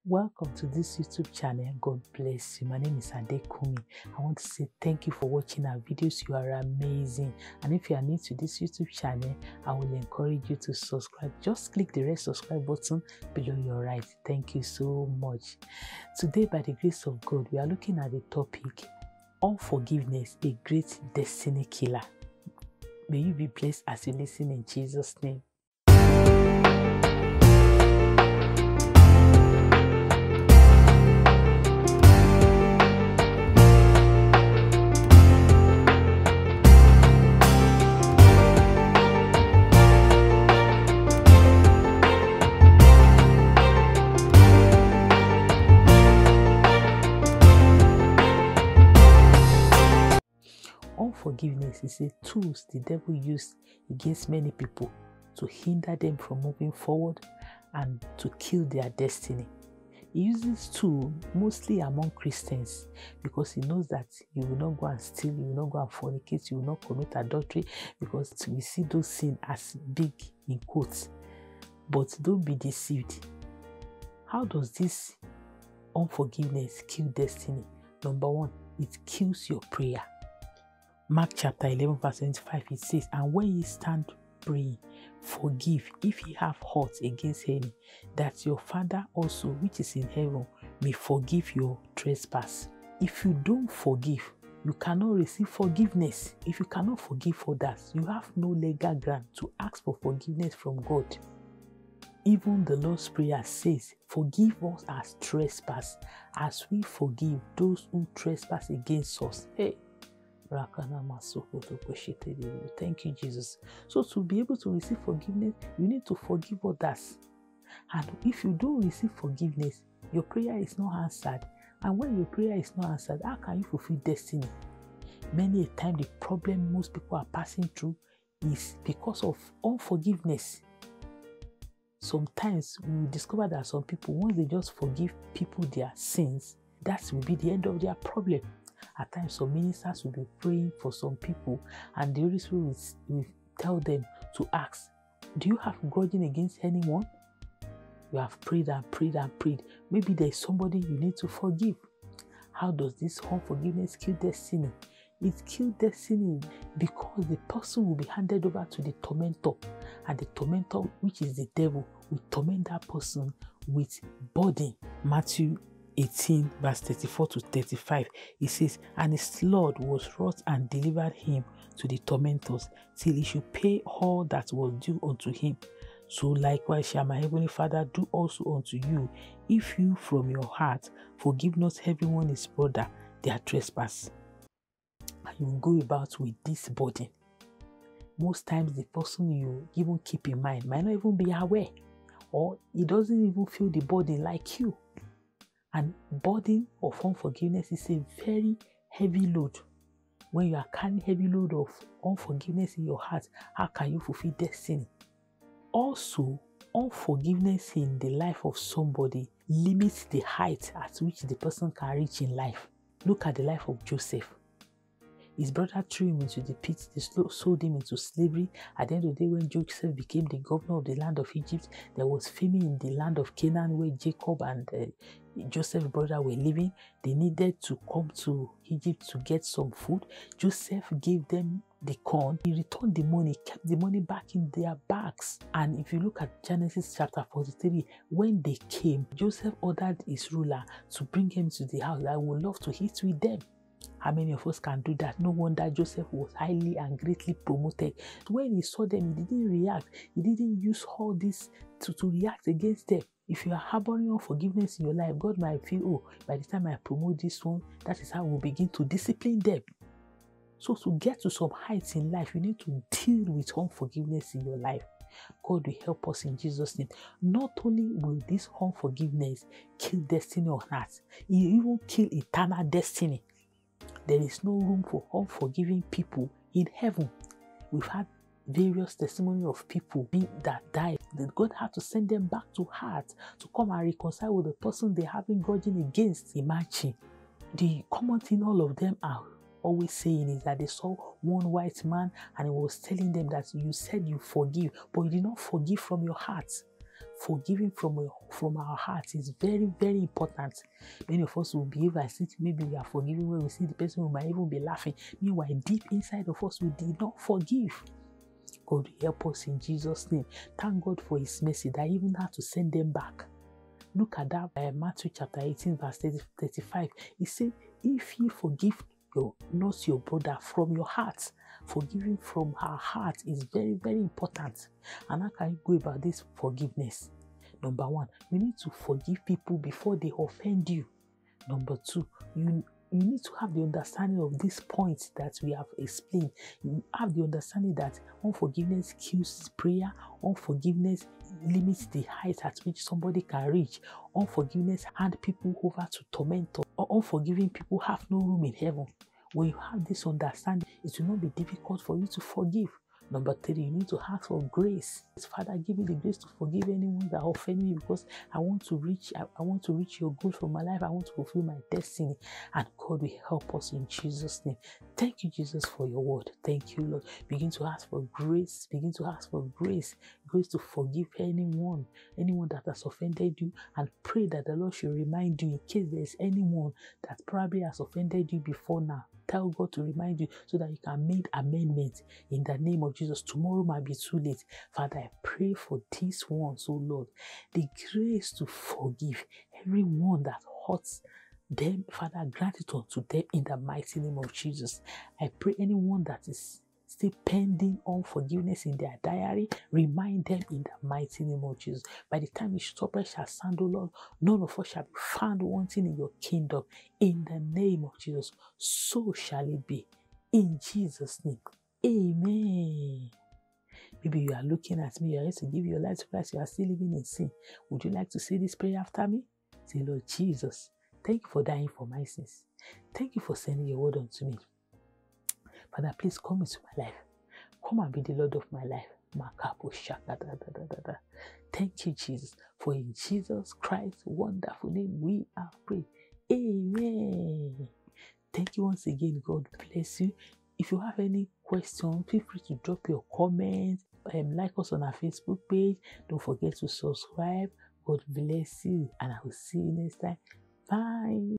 Welcome to this YouTube channel. God bless you. My name is Adekumi. I want to say thank you for watching our videos. You are amazing. And if you are new to this YouTube channel, I will encourage you to subscribe. Just click the red subscribe button below your right. Thank you so much. Today, by the grace of God, we are looking at the topic, unforgiveness, a great destiny killer. May you be blessed as you listen in Jesus' name. Unforgiveness is a tool the devil used against many people to hinder them from moving forward and to kill their destiny. He uses tool mostly among Christians because he knows that you will not go and steal, you will not go and fornicate, you will not commit adultery, because we see those sins as big in quotes. But don't be deceived. How does this unforgiveness kill destiny? Number one, it kills your prayer. Mark chapter 11 verse 25, it says, "And when ye stand praying, forgive if ye have aught against any, that your Father also which is in heaven may forgive your trespass." If you don't forgive, you cannot receive forgiveness. If you cannot forgive others, you have no legal ground to ask for forgiveness from God. Even the Lord's Prayer says, "Forgive us our trespass, as we forgive those who trespass against us." Hey. Thank you, Jesus. So to be able to receive forgiveness, you need to forgive others. And if you don't receive forgiveness, your prayer is not answered. And when your prayer is not answered, how can you fulfill destiny? Many a time, the problem most people are passing through is because of unforgiveness. Sometimes we discover that some people, once they just forgive people their sins, that will be the end of their problem. At times, some ministers will be praying for some people, and the Holy Spirit will tell them to ask, "Do you have grudging against anyone?" You have prayed and prayed and prayed. Maybe there is somebody you need to forgive. How does this unforgiveness kill destiny? It kills destiny because the person will be handed over to the tormentor, and the tormentor, which is the devil, will torment that person with burden. Matthew 18 verse 34 to 35, it says, "And his Lord was wroth and delivered him to the tormentors, till he should pay all that was due unto him. So likewise shall my heavenly Father do also unto you, if you from your heart forgive not everyone his brother their trespass." And you will go about with this burden. Most times the person you even keep in mind might not even be aware, or he doesn't even feel the burden like you. And burden of unforgiveness is a very heavy load. When you are carrying heavy load of unforgiveness in your heart, how can you fulfill destiny? Also, unforgiveness in the life of somebody limits the height at which the person can reach in life. Look at the life of Joseph. His brother threw him into the pit. They sold him into slavery. At the end of the day, when Joseph became the governor of the land of Egypt, there was famine in the land of Canaan where Jacob and Joseph's brother were living. They needed to come to Egypt to get some food. Joseph gave them the corn. He returned the money, kept the money back in their bags. And if you look at Genesis chapter 43, when they came, Joseph ordered his ruler to bring him to the house. "I would love to eat with them." How many of us can do that? No wonder Joseph was highly and greatly promoted. When he saw them, he didn't react. He didn't use all this to react against them. If you are harboring unforgiveness in your life, God might feel, "Oh, by the time I promote this one, that is how we'll begin to discipline them." So to get to some heights in life, you need to deal with unforgiveness in your life. God will help us in Jesus' name. Not only will this unforgiveness kill destiny on earth, it will even kill eternal destiny. There is no room for unforgiving people in heaven. We've had various testimonies of people that died, that God had to send them back to earth to come and reconcile with the person they have been grudging against. Imagine. The common thing all of them are always saying is that they saw one white man and he was telling them that you said you forgive, but you did not forgive from your heart. forgiving from our hearts is very, very important. Many of us will behave as if maybe we are forgiving when we see the person, we might even be laughing. Meanwhile, deep inside of us, we did not forgive. God will help us in Jesus' name. Thank God for His mercy that He even had to send them back. Look at that, Matthew chapter 18, verse 35. He said, if you forgive not your brother from your heart, forgiving from our heart is very, very important. And how can you go about this forgiveness? Number one, you need to forgive people before they offend you. Number two, you need to have the understanding of these points that we have explained. You have the understanding that unforgiveness kills prayer. Unforgiveness limits the height at which somebody can reach. Unforgiveness hands people over to tormentors. Unforgiving people have no room in heaven. When you have this understanding, it will not be difficult for you to forgive. Number three, you need to ask for grace. Father, give me the grace to forgive anyone that offend me, because I want to reach your goal for my life. I want to fulfill my destiny. And God will help us in Jesus' name. Thank you, Jesus, for your word. Thank you, Lord. Begin to ask for grace. Begin to ask for grace. Grace to forgive anyone that has offended you, and pray that the Lord should remind you in case there is anyone that probably has offended you before now. Tell God to remind you so that you can make amendments in the name of Jesus. Tomorrow might be too late. Father, I pray for these ones, oh Lord, the grace to forgive everyone that hurts them. Father, grant it unto them in the mighty name of Jesus. I pray anyone that is still pending unforgiveness in their diary, remind them in the mighty name of Jesus. By the time His supper shall stand, O Lord, none of us shall be found wanting in your kingdom. In the name of Jesus, so shall it be. In Jesus' name, amen. Maybe you are looking at me, you are going to give your life to Christ, you are still living in sin. Would you like to say this prayer after me? Say, Lord Jesus, thank you for dying for my sins. Thank you for sending your word unto me. Father, please come into my life. Come and be the Lord of my life. Thank you, Jesus, for in Jesus Christ's wonderful name we have prayed. Amen. Thank you once again. God bless you. If you have any questions, feel free to drop your comments. Like us on our Facebook page. Don't forget to subscribe. God bless you, and I will see you next time. Bye.